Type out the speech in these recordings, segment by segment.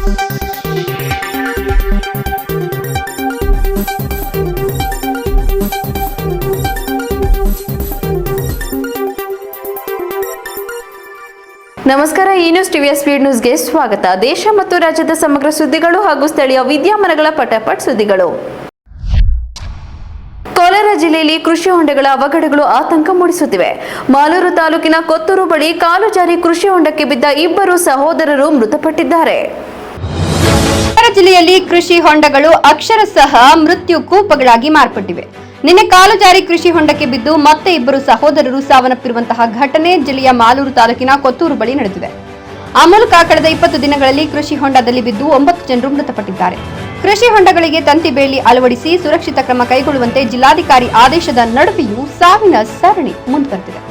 ನಮಸ್ಕಾರ. ಈ ನ್ಯೂಸ್ ಟಿವಿಯ ಸ್ಪೀಡ್ ನ್ಯೂಸ್ಗೆ ಸ್ವಾಗತ. ದೇಶ ಮತ್ತು ರಾಜ್ಯದ ಸಮಗ್ರ ಸುದ್ದಿಗಳು ಹಾಗೂ ಸ್ಥಳೀಯ ವಿದ್ಯಮಾನಗಳ ಪಟಾಪಟ್ ಸುದ್ದಿಗಳು. ಕೋಲಾರ ಜಿಲ್ಲೆಯಲ್ಲಿ ಕೃಷಿ ಹೊಂಡಗಳ ಅವಘಡಗಳು ಆತಂಕ ಮೂಡಿಸುತ್ತಿವೆ. ಮಾಲೂರು ತಾಲೂಕಿನ ಕೊತ್ತೂರು ಬಳಿ ಕಾಲು ಜಾರಿ ಕೃಷಿ ಹೊಂಡಕ್ಕೆ ಬಿದ್ದ ಇಬ್ಬರು ಸಹೋದರರು ಮೃತಪಟ್ಟಿದ್ದಾರೆ. ಕೋಲಾರ ಜಿಲ್ಲೆಯಲ್ಲಿ ಕೃಷಿ ಹೊಂಡಗಳು ಅಕ್ಷರಶಃ ಮೃತ್ಯು ಕೂಪಗಳಾಗಿ ಮಾರ್ಪಟ್ಟಿವೆ. ನಿನ್ನೆ ಕಾಲು ಜಾರಿ ಕೃಷಿ ಹೊಂಡಕ್ಕೆ ಬಿದ್ದು ಮತ್ತೆ ಇಬ್ಬರು ಸಹೋದರರು ಸಾವನ್ನಪ್ಪಿರುವಂತಹ ಘಟನೆ ಜಿಲ್ಲೆಯ ಮಾಲೂರು ತಾಲೂಕಿನ ಕೊತ್ತೂರು ಬಳಿ ನಡೆದಿದೆ. ಆ ಮೂಲಕ ಕಳೆದ 20 ದಿನಗಳಲ್ಲಿ ಕೃಷಿ ಹೊಂಡದಲ್ಲಿ ಬಿದ್ದು 9 ಜನರು ಮೃತಪಟ್ಟಿದ್ದಾರೆ. ಕೃಷಿ ಹೊಂಡಗಳಿಗೆ ತಂತಿ ಬೇಲಿ ಅಳವಡಿಸಿ ಸುರಕ್ಷಿತ ಕ್ರಮ ಕೈಗೊಳ್ಳುವಂತೆ ಜಿಲ್ಲಾಧಿಕಾರಿ ಆದೇಶದ ನಡುವೆಯೂ ಸಾವಿನ ಸರಣಿ ಮುಂದುವರೆದಿದೆ.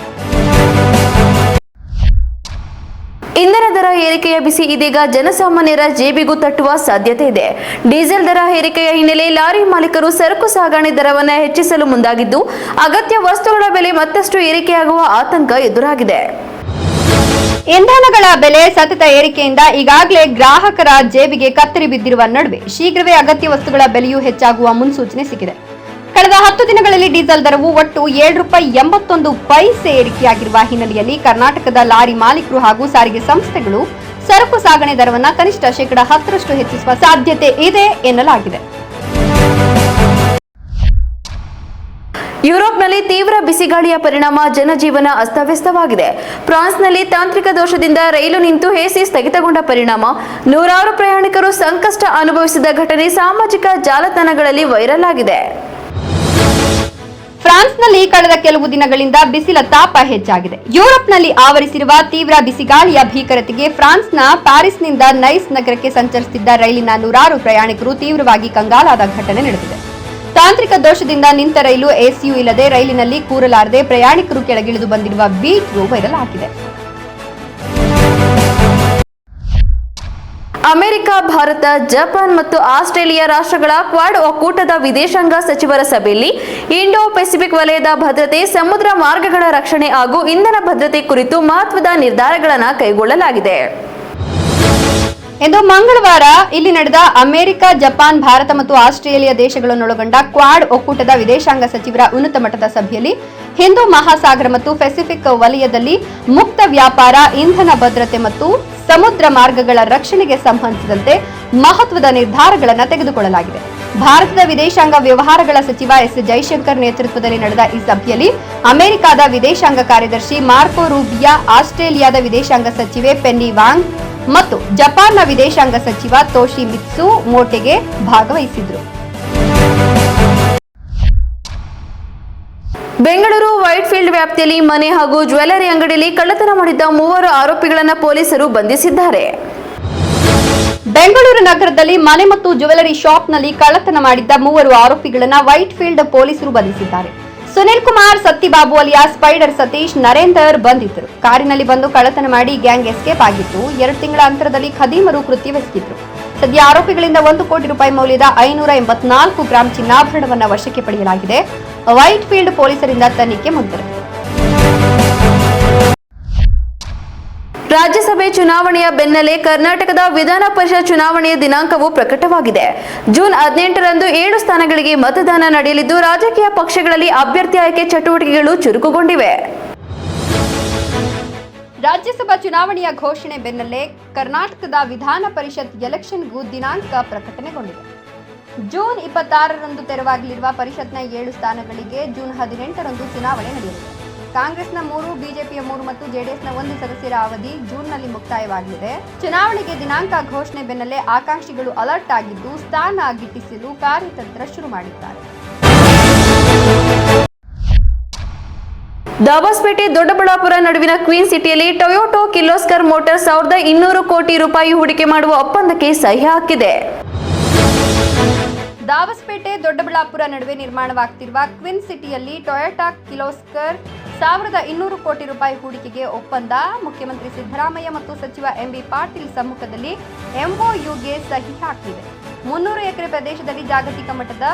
ಇಂಧನ ದರ ಏರಿಕೆಯ ಬಿಸಿ ಇದೀಗ ಜನಸಾಮಾನ್ಯರ ಜೇಬಿಗೂ ತಟ್ಟುವ ಸಾಧ್ಯತೆ ಇದೆ. ಡೀಸೆಲ್ ದರ ಏರಿಕೆಯ ಹಿನ್ನೆಲೆ ಲಾರಿ ಮಾಲೀಕರು ಸರಕು ಸಾಗಣೆ ದರವನ್ನು ಹೆಚ್ಚಿಸಲು ಮುಂದಾಗಿದ್ದು, ಅಗತ್ಯ ವಸ್ತುಗಳ ಬೆಲೆ ಮತ್ತಷ್ಟು ಏರಿಕೆಯಾಗುವ ಆತಂಕ ಎದುರಾಗಿದೆ. ಇಂಧನಗಳ ಬೆಲೆ ಸತತ ಏರಿಕೆಯಿಂದ ಈಗಾಗಲೇ ಗ್ರಾಹಕರ ಜೇಬಿಗೆ ಕತ್ತರಿ ಬಿದ್ದಿರುವ ನಡುವೆ ಶೀಘ್ರವೇ ಅಗತ್ಯ ವಸ್ತುಗಳ ಬೆಲೆಯೂ ಹೆಚ್ಚಾಗುವ ಮುನ್ಸೂಚನೆ ಸಿಕ್ಕಿದೆ. ಕಳೆದ 10 ದಿನಗಳಲ್ಲಿ ಡೀಸೆಲ್ ದರವು ಒಟ್ಟು ₹7.81 ಏರಿಕೆಯಾಗಿರುವ ಹಿನ್ನೆಲೆಯಲ್ಲಿ ಕರ್ನಾಟಕದ ಲಾರಿ ಮಾಲೀಕರು ಹಾಗೂ ಸಾರಿಗೆ ಸಂಸ್ಥೆಗಳು ಸರಕು ಸಾಗಣೆ ದರವನ್ನು ಕನಿಷ್ಠ %10 ಹೆಚ್ಚಿಸುವ ಸಾಧ್ಯತೆ ಇದೆ ಎನ್ನಲಾಗಿದೆ. ಯುರೋಪ್ನಲ್ಲಿ ತೀವ್ರ ಬಿಸಿಗಾಳಿಯ ಪರಿಣಾಮ ಜನಜೀವನ ಅಸ್ತವ್ಯಸ್ತವಾಗಿದೆ. ಫ್ರಾನ್ಸ್ನಲ್ಲಿ ತಾಂತ್ರಿಕ ದೋಷದಿಂದ ರೈಲು ನಿಂತು ಎಸಿ ಸ್ಥಗಿತಗೊಂಡ ಪರಿಣಾಮ ನೂರಾರು ಪ್ರಯಾಣಿಕರು ಸಂಕಷ್ಟ ಅನುಭವಿಸಿದ ಘಟನೆ ಸಾಮಾಜಿಕ ಜಾಲತಾಣಗಳಲ್ಲಿ ವೈರಲ್ ಆಗಿದೆ. ಫ್ರಾನ್ಸ್ನಲ್ಲಿ ಕಳೆದ ಕೆಲವು ದಿನಗಳಿಂದ ಬಿಸಿಲ ತಾಪ ಹೆಚ್ಚಾಗಿದೆ. ಯುರೋಪ್ನಲ್ಲಿ ಆವರಿಸಿರುವ ತೀವ್ರ ಬಿಸಿಗಾಳಿಯ ಭೀಕರತೆಗೆ ಫ್ರಾನ್ಸ್ನ ಪ್ಯಾರಿಸ್ನಿಂದ ನೈಸ್ ನಗರಕ್ಕೆ ಸಂಚರಿಸುತ್ತಿದ್ದ ರೈಲಿನ ನೂರಾರು ಪ್ರಯಾಣಿಕರು ತೀವ್ರವಾಗಿ ಕಂಗಾಲಾದ ಘಟನೆ ನಡೆದಿದೆ. ತಾಂತ್ರಿಕ ದೋಷದಿಂದ ನಿಂತ ರೈಲು ಎಸಿಯೂ ಇಲ್ಲದೆ ರೈಲಿನಲ್ಲಿ ಕೂರಲಾರದೆ ಪ್ರಯಾಣಿಕರು ಕೆಳಗಿಳಿದು ಬಂದಿರುವ ವಿಡಿಯೋ ವೈರಲ್ ಆಗಿದೆ. ಅಮೆರಿಕ, ಭಾರತ, ಜಪಾನ್ ಮತ್ತು ಆಸ್ಟ್ರೇಲಿಯಾ ರಾಷ್ಟ್ರಗಳ ಕ್ವಾಡ್ ಒಕ್ಕೂಟದ ವಿದೇಶಾಂಗ ಸಚಿವರ ಸಭೆಯಲ್ಲಿ ಇಂಡೋ ಪೆಸಿಫಿಕ್ ವಲಯದ ಭದ್ರತೆ, ಸಮುದ್ರ ಮಾರ್ಗಗಳ ರಕ್ಷಣೆ ಹಾಗೂ ಇಂಧನ ಭದ್ರತೆ ಕುರಿತು ಮಹತ್ವದ ನಿರ್ಧಾರಗಳನ್ನು ಕೈಗೊಳ್ಳಲಾಗಿದೆ. ಇಂದು ಮಂಗಳವಾರ ಇಲ್ಲಿ ನಡೆದ ಅಮೆರಿಕ, ಜಪಾನ್, ಭಾರತ ಮತ್ತು ಆಸ್ಟ್ರೇಲಿಯಾ ದೇಶಗಳನ್ನೊಳಗೊಂಡ ಕ್ವಾಡ್ ಒಕ್ಕೂಟದ ವಿದೇಶಾಂಗ ಸಚಿವರ ಉನ್ನತ ಮಟ್ಟದ ಸಭೆಯಲ್ಲಿ ಹಿಂದೂ ಮಹಾಸಾಗರ ಮತ್ತು ಪೆಸಿಫಿಕ್ ವಲಯದಲ್ಲಿ ಮುಕ್ತ ವ್ಯಾಪಾರ, ಇಂಧನ ಭದ್ರತೆ ಮತ್ತು ಸಮುದ್ರ ಮಾರ್ಗಗಳ ರಕ್ಷಣೆಗೆ ಸಂಬಂಧಿಸಿದಂತೆ ಮಹತ್ವದ ನಿರ್ಧಾರಗಳನ್ನು ತೆಗೆದುಕೊಳ್ಳಲಾಗಿದೆ. ಭಾರತದ ವಿದೇಶಾಂಗ ವ್ಯವಹಾರಗಳ ಸಚಿವ ಎಸ್ ಜೈಶಂಕರ್ ನೇತೃತ್ವದಲ್ಲಿ ನಡೆದ ಈ ಸಭೆಯಲ್ಲಿ ಅಮೆರಿಕದ ವಿದೇಶಾಂಗ ಕಾರ್ಯದರ್ಶಿ ಮಾರ್ಕೊ ರೂಬಿಯಾ, ಆಸ್ಟ್ರೇಲಿಯಾದ ವಿದೇಶಾಂಗ ಸಚಿವೆ ಪೆನ್ನಿ ವಾಂಗ್ ಮತ್ತು ಜಪಾನ್ನ ವಿದೇಶಾಂಗ ಸಚಿವ ತೋಶಿಮಿತ್ಸು ಮೋಟೆಗೆ ಭಾಗವಹಿಸಿದ್ರು. ಬೆಂಗಳೂರು ವೈಟ್ಫೀಲ್ಡ್ ವ್ಯಾಪ್ತಿಯಲ್ಲಿ ಮನೆ ಹಾಗೂ ಜ್ಯುವೆಲರಿ ಅಂಗಡಿಯಲ್ಲಿ ಕಳ್ಳತನ ಮಾಡಿದ್ದ 3 ಆರೋಪಿಗಳನ್ನು ಪೊಲೀಸರು ಬಂಧಿಸಿದ್ದಾರೆ. ಬೆಂಗಳೂರು ನಗರದಲ್ಲಿ ಮನೆ ಮತ್ತು ಜ್ಯುವೆಲರಿ ಶಾಪ್ನಲ್ಲಿ ಕಳ್ಳತನ ಮಾಡಿದ್ದ 3 ಆರೋಪಿಗಳನ್ನು ವೈಟ್ಫೀಲ್ಡ್ ಪೊಲೀಸರು ಬಂಧಿಸಿದ್ದಾರೆ. ಸುನಿಲ್ ಕುಮಾರ್, ಸತ್ತಿಬಾಬು ಅಲಿಯಾ ಸ್ಪೈಡರ್ ಸತೀಶ್, ನರೇಂದರ್ ಬಂಧಿತರು. ಕಾರಿನಲ್ಲಿ ಬಂದು ಕಳ್ಳತನ ಮಾಡಿ ಗ್ಯಾಂಗ್ ಎಸ್ಕೇಪ್ ಆಗಿತ್ತು. 2 ತಿಂಗಳ ಅಂತರದಲ್ಲಿ ಖದೀಮರು ಕೃತ್ಯವೆಸಗಿದ್ರು. ಸದ್ಯ ಆರೋಪಿಗಳಿಂದ ₹1 ಕೋಟಿ ಮೌಲ್ಯದ 584 ಗ್ರಾಂ ಚಿನ್ನಾಭರಣವನ್ನು ವಶಕ್ಕೆ ಪಡೆಯಲಾಗಿದೆ. ವೈಟ್ಫೀಲ್ಡ್ ಪೊಲೀಸರಿಂದ ತನಿಖೆ ಮುಂದುವರೆದಿದೆ. ರಾಜ್ಯಸಭೆ ಚುನಾವಣೆಯ ಬೆನ್ನಲ್ಲೇ ಕರ್ನಾಟಕದ ವಿಧಾನ ಪರಿಷತ್ ಚುನಾವಣೆಯ ದಿನಾಂಕವು ಪ್ರಕಟವಾಗಿದೆ. ಜೂನ್ 18ರಂದು 7 ಸ್ಥಾನಗಳಿಗೆ ಮತದಾನ ನಡೆಯಲಿದ್ದು, ರಾಜಕೀಯ ಪಕ್ಷಗಳಲ್ಲಿ ಅಭ್ಯರ್ಥಿ ಆಯ್ಕೆ ಚಟುವಟಿಕೆಗಳು ಚುರುಕುಗೊಂಡಿವೆ. ರಾಜ್ಯಸಭಾ ಚುನಾವಣೆಯ ಘೋಷಣೆ ಬೆನ್ನಲ್ಲೇ ಕರ್ನಾಟಕದ ವಿಧಾನ ಪರಿಷತ್ ಎಲೆಕ್ಷನ್ಗೂ ದಿನಾಂಕ ಪ್ರಕಟಣೆಗೊಂಡಿದೆ. ಜೂನ್ 26ರಂದು ತೆರವಾಗಲಿರುವ ಪರಿಷತ್ನ 7 ಸ್ಥಾನಗಳಿಗೆ ಜೂನ್ 18ರಂದು ಚುನಾವಣೆ ನಡೆಯಲಿದೆ. ಕಾಂಗ್ರೆಸ್ನ 3, ಬಿಜೆಪಿಯ 3 ಮತ್ತು ಜೆಡಿಎಸ್ನ 1 ಸದಸ್ಯರ ಅವಧಿ ಜೂನ್ನಲ್ಲಿ ಮುಕ್ತಾಯವಾಗಲಿದೆ. ಚುನಾವಣೆಗೆ ದಿನಾಂಕ ಘೋಷಣೆ ಬೆನ್ನಲ್ಲೇ ಆಕಾಂಕ್ಷಿಗಳು ಅಲರ್ಟ್ ಆಗಿದ್ದು, ಸ್ಥಾನ ಗಿಟ್ಟಿಸಲು ಕಾರ್ಯತಂತ್ರ ಶುರು ಮಾಡಿದ್ದಾರೆ. ದಾಬಸ್ಪೇಟೆ ದೊಡ್ಡಬಳ್ಳಾಪುರ ನಡುವಿನ ಕ್ವೀನ್ ಸಿಟಿಯಲ್ಲಿ ಟೊಯೋಟಾ ಕಿರ್ಲೋಸ್ಕರ್ ಮೋಟಾರ್ಸ್ ₹200 ಕೋಟಿ ಹೂಡಿಕೆ ಮಾಡುವ ಒಪ್ಪಂದಕ್ಕೆ ಸಹಿ ಹಾಕಿದೆ. ದಾಬಸ್ಪೇಟೆ ದೊಡ್ಡಬಳ್ಳಾಪುರ ನಡುವೆ ನಿರ್ಮಾಣವಾಗುತ್ತಿರುವ ಕ್ವಿನ್ ಸಿಟಿಯಲ್ಲಿ ಟೊಯೋಟಾ ಕಿರ್ಲೋಸ್ಕರ್ ₹200 ಕೋಟಿ ಹೂಡಿಕೆಗೆ ಒಪ್ಪಂದ ಮುಖ್ಯಮಂತ್ರಿ ಸಿದ್ದರಾಮಯ್ಯ ಮತ್ತು ಸಚಿವ ಎಂಬಿ ಪಾಟೀಲ್ ಸಮ್ಮುಖದಲ್ಲಿ ಎಂಒಯುಗೆ ಸಹಿ ಹಾಕಿದೆ. 300 ಎಕರೆ ಪ್ರದೇಶದಲ್ಲಿ ಜಾಗತಿಕ ಮಟ್ಟದ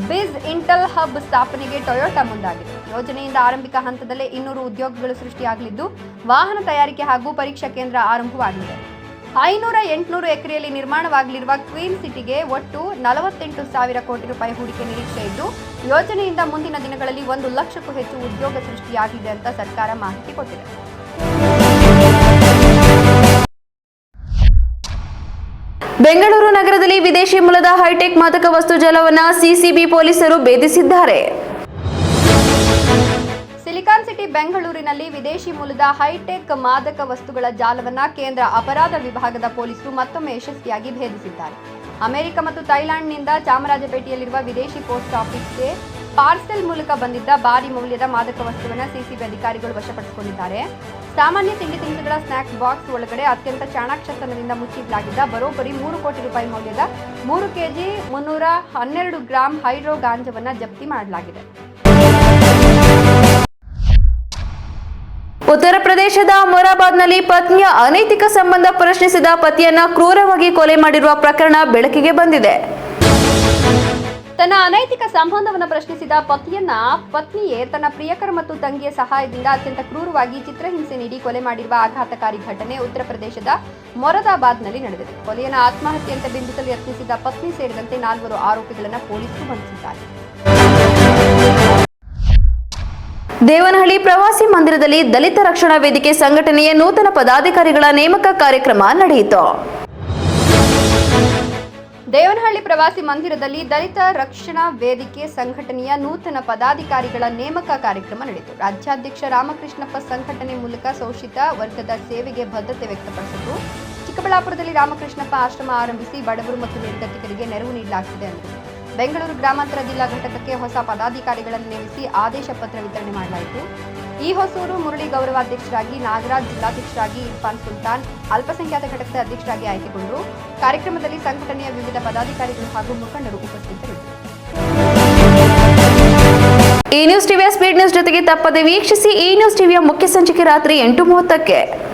ಬಿಸ್ ಇಂಟಲ್ ಹಬ್ ಸ್ಥಾಪನೆಗೆ ಟೊಯೋಟಾ ಮುಂದಾಗಿದೆ. ಯೋಜನೆಯಿಂದ ಆರಂಭಿಕ ಹಂತದಲ್ಲೇ 200 ಉದ್ಯೋಗಗಳು ಸೃಷ್ಟಿಯಾಗಲಿದ್ದು, ವಾಹನ ತಯಾರಿಕೆ ಹಾಗೂ ಪರೀಕ್ಷಾ ಕೇಂದ್ರ ಆರಂಭವಾಗಲಿದೆ. 500-800 ಎಕರೆಯಲ್ಲಿ ನಿರ್ಮಾಣವಾಗಲಿರುವ ಕ್ವೀನ್ ಸಿಟಿಗೆ ಒಟ್ಟು 48,000 ಕೋಟಿ ರೂಪಾಯಿ ಹೂಡಿಕೆ ನಿರೀಕ್ಷೆ ಇದ್ದು, ಯೋಜನೆಯಿಂದ ಮುಂದಿನ ದಿನಗಳಲ್ಲಿ 1 ಲಕ್ಷಕ್ಕೂ ಹೆಚ್ಚು ಉದ್ಯೋಗ ಸೃಷ್ಟಿಯಾಗಿದೆ ಅಂತ ಸರ್ಕಾರ ಮಾಹಿತಿ ಕೊಟ್ಟಿದೆ. ಬೆಂಗಳೂರು ನಗರದಲ್ಲಿ ವಿದೇಶಿ ಮೂಲದ ಹೈಟೆಕ್ ಮಾದಕ ವಸ್ತು ಜಾಲವನ್ನು ಸಿಸಿಬಿ ಪೊಲೀಸರು ಭೇದಿಸಿದ್ದಾರೆ. ಸಿಲಿಕಾನ್ ಸಿಟಿ ಬೆಂಗಳೂರಿನಲ್ಲಿ ವಿದೇಶಿ ಮೂಲದ ಹೈಟೆಕ್ ಮಾದಕ ವಸ್ತುಗಳ ಜಾಲವನ್ನು ಕೇಂದ್ರ ಅಪರಾಧ ವಿಭಾಗದ ಪೊಲೀಸರು ಮತ್ತೊಮ್ಮೆ ಯಶಸ್ವಿಯಾಗಿ ಭೇದಿಸಿದ್ದಾರೆ. ಅಮೆರಿಕ ಮತ್ತು ಥೈಲ್ಯಾಂಡ್ನಿಂದ ಚಾಮರಾಜಪೇಟೆಯಲ್ಲಿರುವ ವಿದೇಶಿ ಪೋಸ್ಟ್ ಆಫೀಸ್ಗೆ ಪಾರ್ಸೆಲ್ ಮೂಲಕ ಬಂದಿದ್ದ ಭಾರಿ ಮೌಲ್ಯದ ಮಾದಕ ವಸ್ತುವನ್ನು ಸಿಸಿಬಿ ಅಧಿಕಾರಿಗಳು ವಶಪಡಿಸಿಕೊಂಡಿದ್ದಾರೆ. ಸಾಮಾನ್ಯ ತಿಂಡಿ ತಿನಿಸುಗಳ ಸ್ನ್ಯಾಕ್ಸ್ ಬಾಕ್ಸ್ ಒಳಗಡೆ ಅತ್ಯಂತ ಚಾಣಾಕ್ಷತನದಿಂದ ಮುಚ್ಚಿಡಲಾಗಿದ್ದ ಬರೋಬ್ಬರಿ 3 ಕೋಟಿ ರೂಪಾಯಿ ಮೌಲ್ಯದ 3 ಕೆಜಿ 312 ಗ್ರಾಂ ಹೈಡ್ರೋ ಗಾಂಜಾವನ್ನು ಜಪ್ತಿ ಮಾಡಲಾಗಿದೆ. ಉತ್ತರ ಪ್ರದೇಶದ ಮೊರಾದಾಬಾದ್ನಲ್ಲಿ ಪತ್ನಿಯ ಅನೈತಿಕ ಸಂಬಂಧ ಪ್ರಶ್ನಿಸಿದ ಪತಿಯನ್ನ ಕ್ರೂರವಾಗಿ ಕೊಲೆ ಮಾಡಿರುವ ಪ್ರಕರಣ ಬೆಳಕಿಗೆ ಬಂದಿದೆ. ತನ್ನ ಅನೈತಿಕ ಸಂಬಂಧವನ್ನು ಪ್ರಶ್ನಿಸಿದ ಪತ್ನಿಯೇ ತನ್ನ ಪ್ರಿಯಕರ ಮತ್ತು ತಂಗಿಯ ಸಹಾಯದಿಂದ ಅತ್ಯಂತ ಕ್ರೂರವಾಗಿ ಚಿತ್ರಹಿಂಸೆ ನೀಡಿ ಕೊಲೆ ಮಾಡಿರುವ ಆಘಾತಕಾರಿ ಘಟನೆ ಉತ್ತರ ಪ್ರದೇಶದ ಮೊರಾದಾಬಾದ್ನಲ್ಲಿ ನಡೆದಿದೆ. ಕೊಲೆಯನ್ನು ಆತ್ಮಹತ್ಯೆಯಂತೆ ಬಿಂಬಿಸಲು ಯತ್ನಿಸಿದ ಪತ್ನಿ ಸೇರಿದಂತೆ 4 ಆರೋಪಿಗಳನ್ನು ಪೊಲೀಸರು ಬಂಧಿಸಿದ್ದಾರೆ. ದೇವನಹಳ್ಳಿ ಪ್ರವಾಸಿ ಮಂದಿರದಲ್ಲಿ ದಲಿತ ರಕ್ಷಣಾ ವೇದಿಕೆ ಸಂಘಟನೆಯ ನೂತನ ಪದಾಧಿಕಾರಿಗಳ ನೇಮಕ ಕಾರ್ಯಕ್ರಮ ನಡೆಯಿತು. ದೇವನಹಳ್ಳಿ ಪ್ರವಾಸಿ ಮಂದಿರದಲ್ಲಿ ದಲಿತ ರಕ್ಷಣಾ ವೇದಿಕೆ ಸಂಘಟನೆಯ ನೂತನ ಪದಾಧಿಕಾರಿಗಳ ನೇಮಕ ಕಾರ್ಯಕ್ರಮ ನಡೆಯಿತು. ರಾಜ್ಯಾಧ್ಯಕ್ಷ ರಾಮಕೃಷ್ಣಪ್ಪ ಸಂಘಟನೆ ಮೂಲಕ ಶೋಷಿತ ವರ್ಗದ ಸೇವೆಗೆ ಬದ್ಧತೆ ವ್ಯಕ್ತಪಡಿಸಿದ್ದು, ಚಿಕ್ಕಬಳ್ಳಾಪುರದಲ್ಲಿ ರಾಮಕೃಷ್ಣಪ್ಪ ಆಶ್ರಮ ಆರಂಭಿಸಿ ಬಡವರು ಮತ್ತು ನಿರ್ಗತಿಕರಿಗೆ ನೆರವು ನೀಡಲಾಗುತ್ತಿದೆ ಎಂದರು. ಬೆಂಗಳೂರು ಗ್ರಾಮಾಂತರ ಜಿಲ್ಲಾ ಘಟಕಕ್ಕೆ ಹೊಸ ಪದಾಧಿಕಾರಿಗಳನ್ನು ನೇಮಿಸಿ ಆದೇಶ ಪತ್ರ ವಿತರಣೆ ಮಾಡಲಾಯಿತು. ಈ ಹೊಸೂರು ಮುರಳಿ ಗೌರವಾಧ್ಯಕ್ಷರಾಗಿ, ನಾಗರಾಜ್ ಜಿಲ್ಲಾಧ್ಯಕ್ಷರಾಗಿ, ಇರ್ಫಾನ್ ಸುಲ್ತಾನ್ ಅಲ್ಪಸಂಖ್ಯಾತ ಘಟಕದ ಅಧ್ಯಕ್ಷರಾಗಿ ಆಯ್ಕೆಗೊಂಡರು. ಕಾರ್ಯಕ್ರಮದಲ್ಲಿ ಸಂಘಟನೆಯ ವಿವಿಧ ಪದಾಧಿಕಾರಿಗಳು ಹಾಗೂ ಮುಖಂಡರು ಉಪಸ್ಥಿತರಿದ್ದರು. ಈ ನ್ಯೂಸ್ ಟಿವಿಯ ಸ್ಪೀಡ್ ನ್ಯೂಸ್ ಜೊತೆಗೆ ತಪ್ಪದೆ ವೀಕ್ಷಿಸಿ. ಈ ನ್ಯೂಸ್ ಟಿವಿಯ ಮುಖ್ಯ ಸಂಚಿಕೆ ರಾತ್ರಿ 8:30ಕ್ಕೆ.